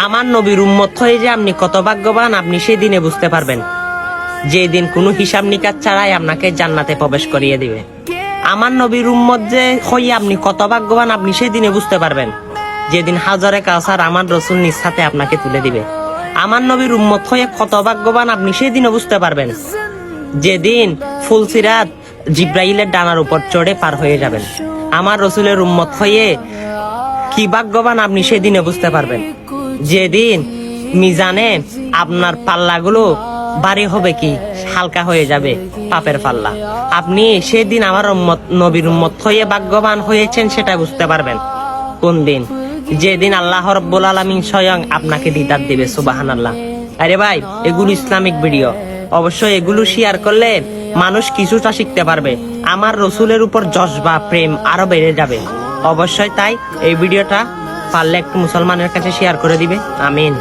আমার নবীর উম্মত হয়ে যে আপনি কত ভাগ্যবান আপনি সেই দিনে বুঝতে পারবেন, যে দিন কোনো হিসাব নিকাশ ছাড়াই আপনাকে জান্নাতে প্রবেশ করিয়ে দিবে। আমার নবীর উম্মত যে হয়ে আপনি কত ভাগ্যবান আপনি সেই দিনে বুঝতে পারবেন, যেদিন হাজারে কাউসার আমার রসুল নিজ হাতে আপনাকে তুলে দিবে। আমার নবীর উম্মত হয়ে কত ভাগ্যবান আপনি সেই দিনে বুঝতে পারবেন, যেদিন ফুলসিরাত জিব্রাইলের ডানার উপর চড়ে পার হয়ে যাবেন। আমার রসুলের উম্মত হয়ে কি ভাগ্যবান আপনি সেদিনে বুঝতে পারবেন, যেদিন মিজানে আপনার পাল্লাগুলো ভারী হবে, কি হালকা হয়ে যাবে পাপের পাল্লা। আপনি সেদিন আমার নবীর উম্মত হয়ে ভাগ্যবান হয়েছেন সেটা বুঝতে পারবেন কোন দিন, যেদিন আল্লাহ রাব্বুল আলামিন স্বয়ং আপনাকে দিদার দিবে। সুবহানাল্লাহ। আরে ভাই, এগুলো ইসলামিক ভিডিও, অবশ্যই এগুলো শেয়ার করলে মানুষ কিছুটা শিখতে পারবে, আমার রসুলের উপর জজবা প্রেম আরো বেড়ে যাবে। অবশ্যই তাই এই ভিডিওটা পারলে একটু মুসলমানের কাছে শেয়ার করে দিবে। আমিন।